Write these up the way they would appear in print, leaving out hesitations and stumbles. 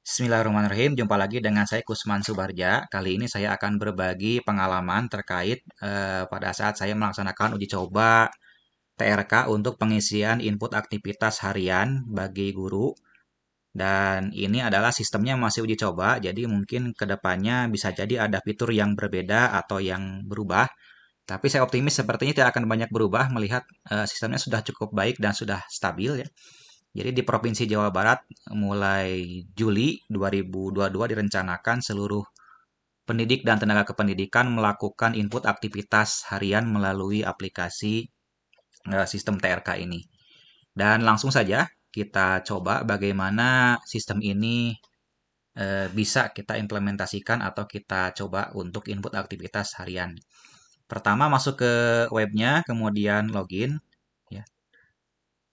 Bismillahirrahmanirrahim. Jumpa lagi dengan saya Kusman Subarja. Kali ini saya akan berbagi pengalaman terkait pada saat saya melaksanakan uji coba TRK untuk pengisian input aktivitas harian bagi guru. Dan ini adalah sistemnya masih uji coba, jadi mungkin kedepannya bisa jadi ada fitur yang berbeda atau yang berubah. Tapi saya optimis sepertinya tidak akan banyak berubah melihat sistemnya sudah cukup baik dan sudah stabil ya. Jadi di Provinsi Jawa Barat mulai Juli 2022 direncanakan seluruh pendidik dan tenaga kependidikan melakukan input aktivitas harian melalui aplikasi sistem TRK ini. Dan langsung saja kita coba bagaimana sistem ini bisa kita implementasikan atau kita coba untuk input aktivitas harian. Pertama masuk ke webnya, kemudian login. Ya.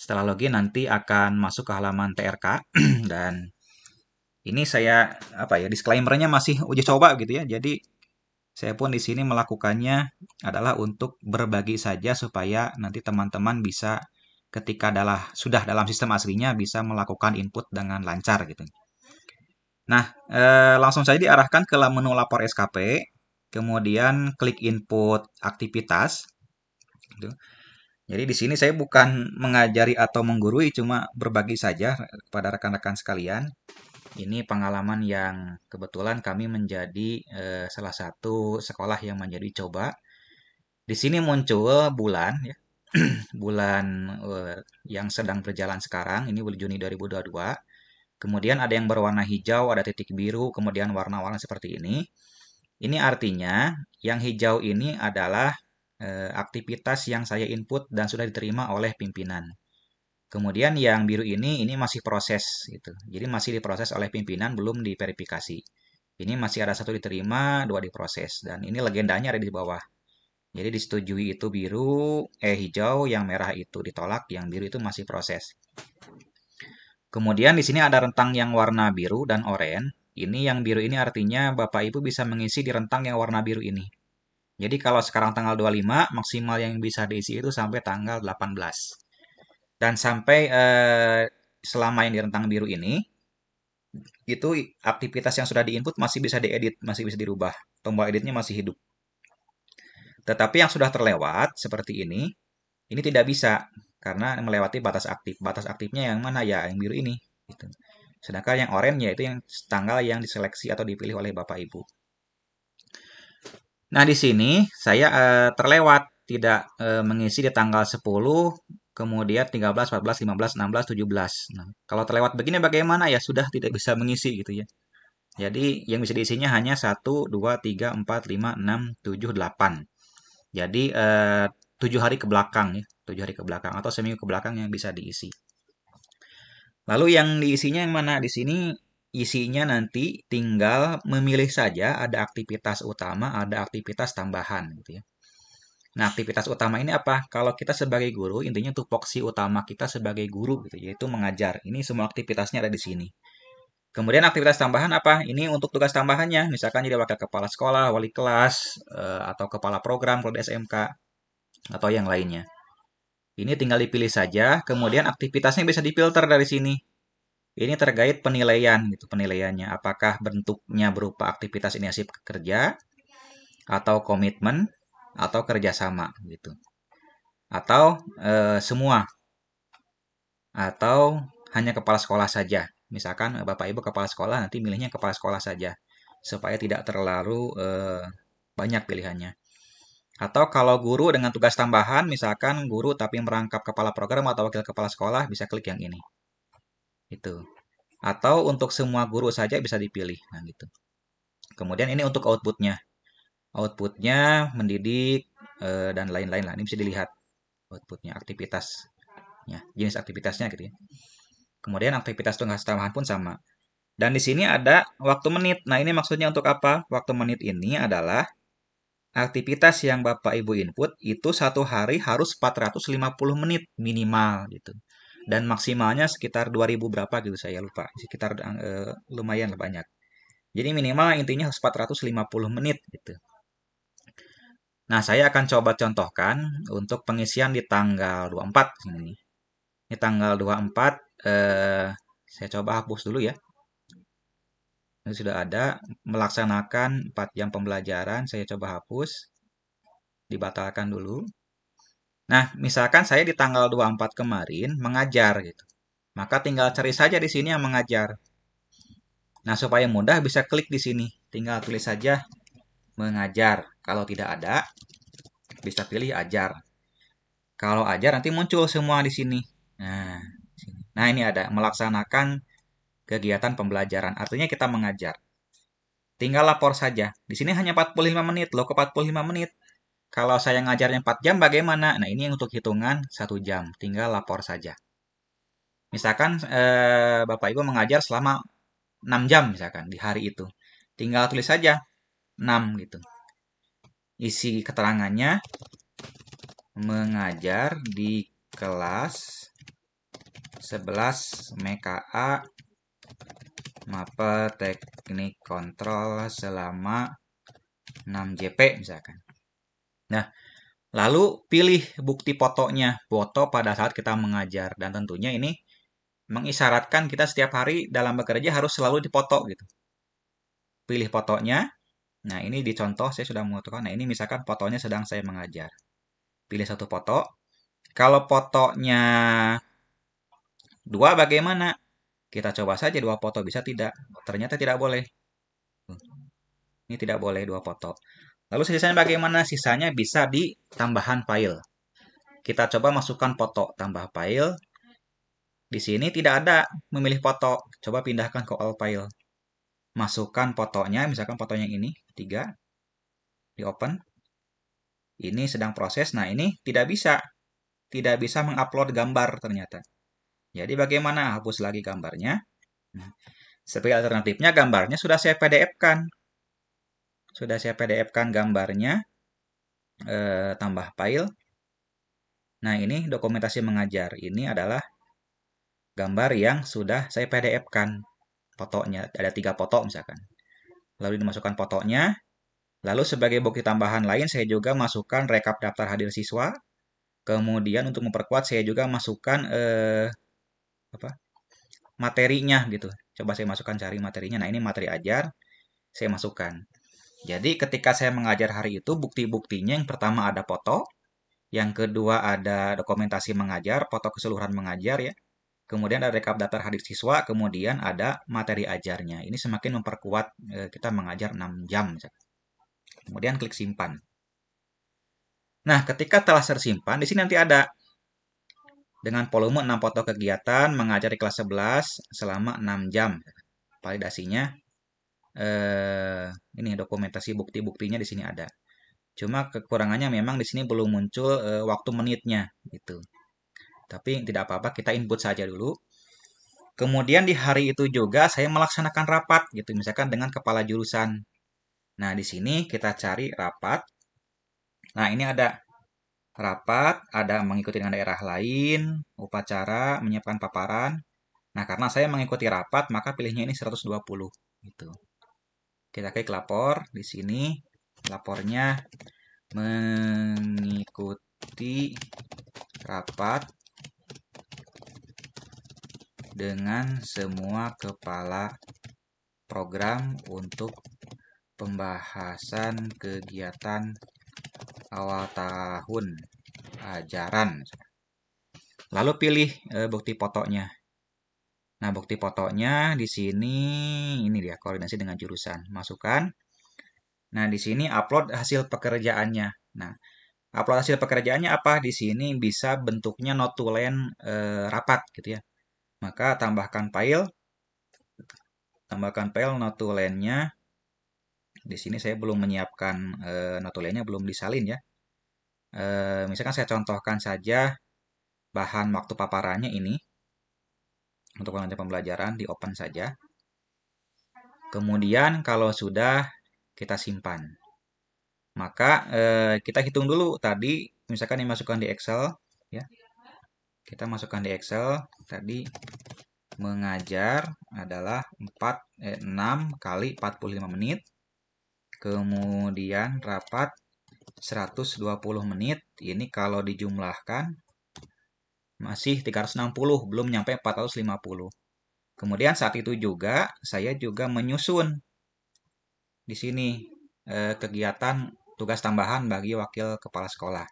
Setelah login nanti akan masuk ke halaman TRK dan ini saya apa ya disclaimer-nya masih uji coba gitu ya. Jadi saya pun di sini melakukannya adalah untuk berbagi saja supaya nanti teman-teman bisa ketika sudah dalam sistem aslinya bisa melakukan input dengan lancar gitu. Nah, langsung saja diarahkan ke menu lapor SKP, kemudian klik input aktivitas. Gitu. Jadi di sini saya bukan mengajari atau menggurui, cuma berbagi saja kepada rekan-rekan sekalian. Ini pengalaman yang kebetulan kami menjadi salah satu sekolah yang menjadi coba. Di sini muncul bulan ya, bulan yang sedang berjalan sekarang, ini bulan Juni 2022. Kemudian ada yang berwarna hijau, ada titik biru, kemudian warna-warna seperti ini. Ini artinya yang hijau ini adalah aktivitas yang saya input dan sudah diterima oleh pimpinan. Kemudian yang biru ini masih proses gitu. Jadi masih diproses oleh pimpinan, belum diverifikasi. Ini masih ada satu diterima, dua diproses. Dan ini legendanya ada di bawah. Jadi disetujui itu biru, hijau, yang merah itu ditolak, yang biru itu masih proses. Kemudian di sini ada rentang yang warna biru dan oranye. Ini yang biru ini artinya Bapak Ibu bisa mengisi di rentang yang warna biru ini. Jadi kalau sekarang tanggal 25, maksimal yang bisa diisi itu sampai tanggal 18. Dan sampai selama yang di rentang biru ini, itu aktivitas yang sudah diinput masih bisa diedit, masih bisa dirubah. Tombol editnya masih hidup. Tetapi yang sudah terlewat seperti ini tidak bisa karena melewati batas aktif. Batas aktifnya yang mana ya? Yang biru ini. Gitu. Sedangkan yang oranye yaitu yang tanggal yang diseleksi atau dipilih oleh Bapak Ibu. Nah, di sini saya terlewat tidak mengisi di tanggal 10, kemudian 13, 14, 15, 16, 17. Nah, kalau terlewat begini bagaimana ya? Sudah tidak bisa mengisi gitu ya. Jadi yang bisa diisinya hanya 1, 2, 3, 4, 5, 6, 7, 8. Jadi 7 hari ke belakang ya. 7 hari ke belakang atau seminggu ke belakang yang bisa diisi. Lalu yang diisinya yang mana? Di sini isinya nanti tinggal memilih saja ada aktivitas utama, ada aktivitas tambahan gitu ya. Nah, aktivitas utama ini apa? Kalau kita sebagai guru, intinya tupoksi utama kita sebagai guru gitu, yaitu mengajar. Ini semua aktivitasnya ada di sini. Kemudian aktivitas tambahan apa? Ini untuk tugas tambahannya, misalkan jadi wakil kepala sekolah, wali kelas, atau kepala program kalau di SMK, atau yang lainnya. Ini tinggal dipilih saja, kemudian aktivitasnya bisa difilter dari sini. Ini terkait penilaian gitu, penilaiannya. Apakah bentuknya berupa aktivitas inisiatif kerja, atau komitmen, atau kerjasama gitu. Atau semua, atau hanya kepala sekolah saja. Misalkan Bapak Ibu kepala sekolah, nanti milihnya kepala sekolah saja. Supaya tidak terlalu banyak pilihannya. Atau kalau guru dengan tugas tambahan, misalkan guru tapi merangkap kepala program atau wakil kepala sekolah, bisa klik yang ini. Itu. Atau untuk semua guru saja bisa dipilih. Nah, gitu. Kemudian ini untuk outputnya. Outputnya mendidik dan lain-lain lah. Ini bisa dilihat outputnya, aktivitasnya, jenis aktivitasnya gitu ya. Kemudian aktivitas tugas tambahan pun sama. Dan di sini ada waktu menit. Nah, ini maksudnya untuk apa? Waktu menit ini adalah aktivitas yang Bapak Ibu input itu satu hari harus 450 menit minimal gitu. Dan maksimalnya sekitar 2000 berapa gitu saya lupa. Sekitar lumayan lah banyak. Jadi minimal intinya harus 450 menit gitu. Nah, saya akan coba contohkan untuk pengisian di tanggal 24 ini. Ini tanggal 24 saya coba hapus dulu ya. Ini sudah ada melaksanakan 4 jam pembelajaran, saya coba hapus, dibatalkan dulu. Nah, misalkan saya di tanggal 24 kemarin mengajar gitu. Maka tinggal cari saja di sini yang mengajar. Nah, supaya mudah bisa klik di sini. Tinggal tulis saja mengajar. Kalau tidak ada, bisa pilih ajar. Kalau ajar nanti muncul semua di sini. Nah, nah ini ada melaksanakan kegiatan pembelajaran. Artinya kita mengajar. Tinggal lapor saja. Di sini hanya 45 menit loh, ke 45 menit. Kalau saya ngajarnya 4 jam bagaimana? Nah, ini untuk hitungan 1 jam. Tinggal lapor saja. Misalkan Bapak Ibu mengajar selama 6 jam misalkan di hari itu. Tinggal tulis saja 6 gitu. Isi keterangannya mengajar di kelas 11 MKA Mapel Teknik Kontrol selama 6 JP misalkan. Nah, lalu pilih bukti fotonya, foto pada saat kita mengajar. Dan tentunya ini mengisyaratkan kita setiap hari dalam bekerja harus selalu dipoto gitu. Pilih fotonya. Nah, ini di contoh saya sudah memfotokan. Nah, ini misalkan fotonya sedang saya mengajar. Pilih satu foto. Kalau fotonya 2 bagaimana? Kita coba saja 2 foto, bisa tidak? Ternyata tidak boleh. Ini tidak boleh 2 foto. Lalu sisanya bagaimana? Sisanya bisa di tambahan file. Kita coba masukkan foto, tambah file. Di sini tidak ada memilih foto. Coba pindahkan ke all file. Masukkan fotonya, misalkan fotonya ini, 3. Di open. Ini sedang proses. Nah, ini tidak bisa. Tidak bisa mengupload gambar ternyata. Jadi bagaimana? Hapus lagi gambarnya. Nah, sebagai alternatifnya gambarnya sudah saya PDF-kan. Sudah saya PDF-kan gambarnya. Tambah file. Nah, ini dokumentasi mengajar. Ini adalah gambar yang sudah saya PDF-kan. Fotonya. Ada 3 foto misalkan. Lalu dimasukkan fotonya. Lalu sebagai bukti tambahan lain saya juga masukkan rekap daftar hadir siswa. Kemudian untuk memperkuat saya juga masukkan apa? Materinya gitu. Coba saya masukkan cari materinya. Nah, ini materi ajar saya masukkan. Jadi ketika saya mengajar hari itu bukti-buktinya yang pertama ada foto, yang kedua ada dokumentasi mengajar, foto keseluruhan mengajar ya. Kemudian ada rekap daftar hadir siswa, kemudian ada materi ajarnya. Ini semakin memperkuat kita mengajar 6 jam. Kemudian klik simpan. Nah, ketika telah tersimpan, di sini nanti ada dengan volume 6 foto kegiatan mengajar di kelas 11 selama 6 jam. Validasinya ini dokumentasi bukti-buktinya di sini ada. Cuma kekurangannya memang di sini belum muncul waktu menitnya gitu. Tapi tidak apa-apa, kita input saja dulu. Kemudian di hari itu juga saya melaksanakan rapat gitu, misalkan dengan kepala jurusan. Nah, di sini kita cari rapat. Nah, ini ada rapat, ada mengikuti dengan daerah lain, upacara, menyiapkan paparan. Nah, karena saya mengikuti rapat, maka pilihnya ini 120 gitu. Kita klik lapor di sini. Lapornya mengikuti rapat dengan semua kepala program untuk pembahasan kegiatan awal tahun ajaran. Lalu pilih bukti fotonya. Nah, bukti fotonya di sini ini dia koordinasi dengan jurusan. Masukkan. Nah, di sini upload hasil pekerjaannya. Nah, upload hasil pekerjaannya apa? Di sini bisa bentuknya notulen rapat gitu ya. Maka tambahkan file notulennya. Di sini saya belum menyiapkan notulennya, belum disalin ya. Misalkan saya contohkan saja bahan waktu paparannya ini untuk penelitian pembelajaran di open saja. Kemudian kalau sudah kita simpan. Maka kita hitung dulu tadi misalkan dimasukkan di Excel ya. Kita masukkan di Excel tadi mengajar adalah 6 kali 45 menit. Kemudian rapat 120 menit. Ini kalau dijumlahkan masih 360, belum nyampe 450. Kemudian saat itu juga saya juga menyusun di sini kegiatan tugas tambahan bagi wakil kepala sekolah,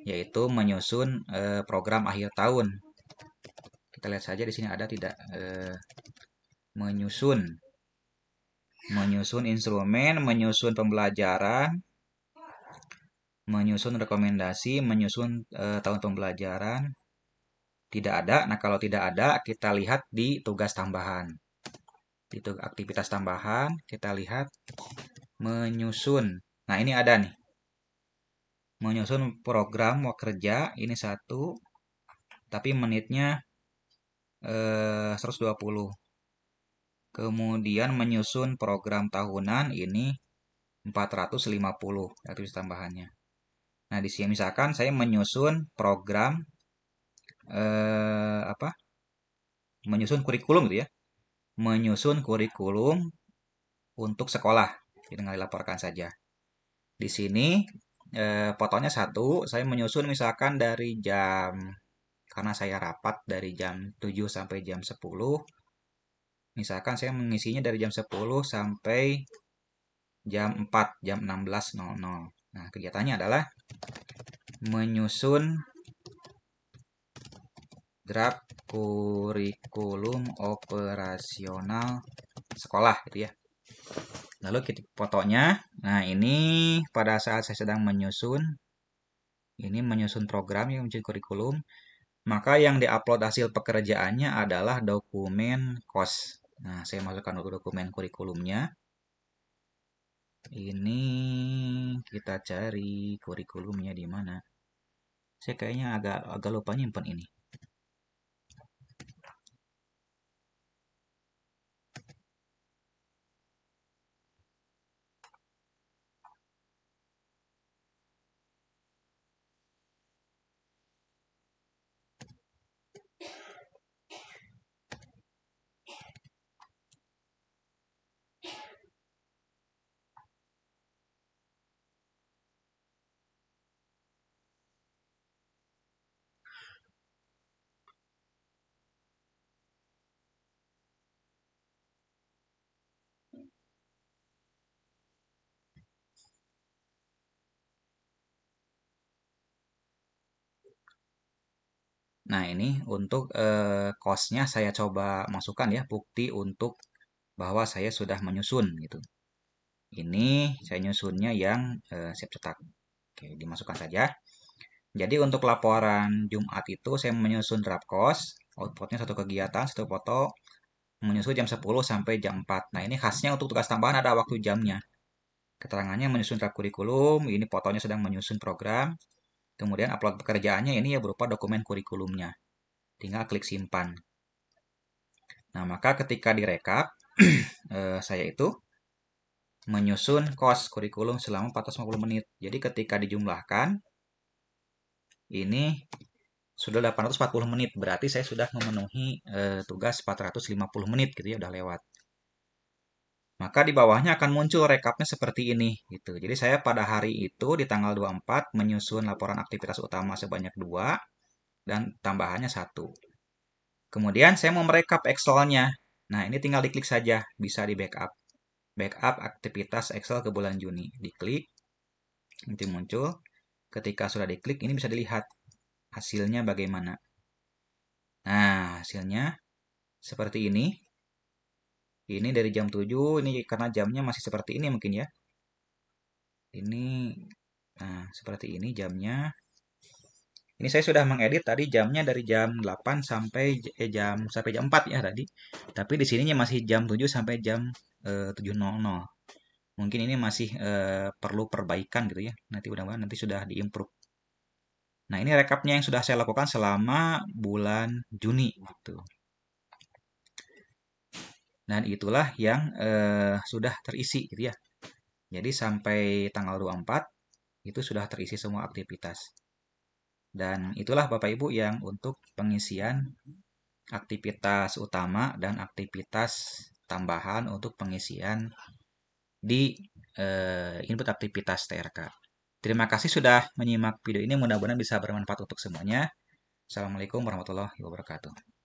yaitu menyusun program akhir tahun. Kita lihat saja di sini ada tidak menyusun, instrumen, menyusun pembelajaran, menyusun rekomendasi, menyusun tahun pembelajaran. Tidak ada. Nah, kalau tidak ada, kita lihat di tugas tambahan. Di aktivitas tambahan, kita lihat menyusun. Nah, ini ada nih. Menyusun program kerja, ini satu, tapi menitnya 120. Kemudian menyusun program tahunan, ini 450 aktivitas tambahannya. Nah, di sini misalkan saya menyusun program apa? Menyusun kurikulum gitu ya. Menyusun kurikulum untuk sekolah. Tinggal dilaporkan saja. Di sini fotonya satu, saya menyusun misalkan dari jam, karena saya rapat dari jam 7 sampai jam 10. Misalkan saya mengisinya dari jam 10 sampai jam 4, jam 16.00. Nah, kegiatannya adalah menyusun draft kurikulum operasional sekolah gitu ya. Lalu kita fotonya. Nah, ini pada saat saya sedang menyusun, ini menyusun program yang menyusun kurikulum, maka yang diupload hasil pekerjaannya adalah dokumen KOS. Nah, saya masukkan untuk dokumen kurikulumnya. Ini kita cari kurikulumnya di mana. Saya kayaknya agak lupa nyimpen ini. Nah, ini untuk kosnya saya coba masukkan ya, bukti untuk bahwa saya sudah menyusun gitu. Ini saya nyusunnya yang siap cetak. Oke, dimasukkan saja. Jadi untuk laporan Jumat itu saya menyusun draft kos, outputnya satu kegiatan, satu foto, menyusun jam 10 sampai jam 4. Nah, ini khasnya untuk tugas tambahan ada waktu jamnya. Keterangannya menyusun draft kurikulum, ini fotonya sedang menyusun program, kemudian upload pekerjaannya ini ya berupa dokumen kurikulumnya. Tinggal klik simpan. Nah, maka ketika direkap, saya itu menyusun kos kurikulum selama 450 menit. Jadi ketika dijumlahkan, ini sudah 840 menit. Berarti saya sudah memenuhi tugas 450 menit gitu ya, udah lewat. Maka di bawahnya akan muncul rekapnya seperti ini gitu. Jadi saya pada hari itu di tanggal 24 menyusun laporan aktivitas utama sebanyak 2 dan tambahannya 1. Kemudian saya mau merekap Excel-nya. Nah, ini tinggal diklik saja, bisa di backup. Backup aktivitas Excel ke bulan Juni. Diklik, nanti muncul. Ketika sudah diklik, ini bisa dilihat hasilnya bagaimana. Nah, hasilnya seperti ini. Ini dari jam 7, ini karena jamnya masih seperti ini mungkin ya. Ini, nah seperti ini jamnya. Ini saya sudah mengedit tadi jamnya dari jam 8 sampai jam 4 ya tadi. Tapi di sininya masih jam 7 sampai jam 7.00. Mungkin ini masih perlu perbaikan gitu ya. Nanti mudah-mudahan nanti sudah diimprove. Nah, ini rekapnya yang sudah saya lakukan selama bulan Juni gitu. Dan itulah yang sudah terisi gitu ya. Jadi sampai tanggal 24 itu sudah terisi semua aktivitas. Dan itulah Bapak Ibu yang untuk pengisian aktivitas utama dan aktivitas tambahan untuk pengisian di input aktivitas TRK. Terima kasih sudah menyimak video ini. Mudah-mudahan bisa bermanfaat untuk semuanya. Assalamualaikum warahmatullahi wabarakatuh.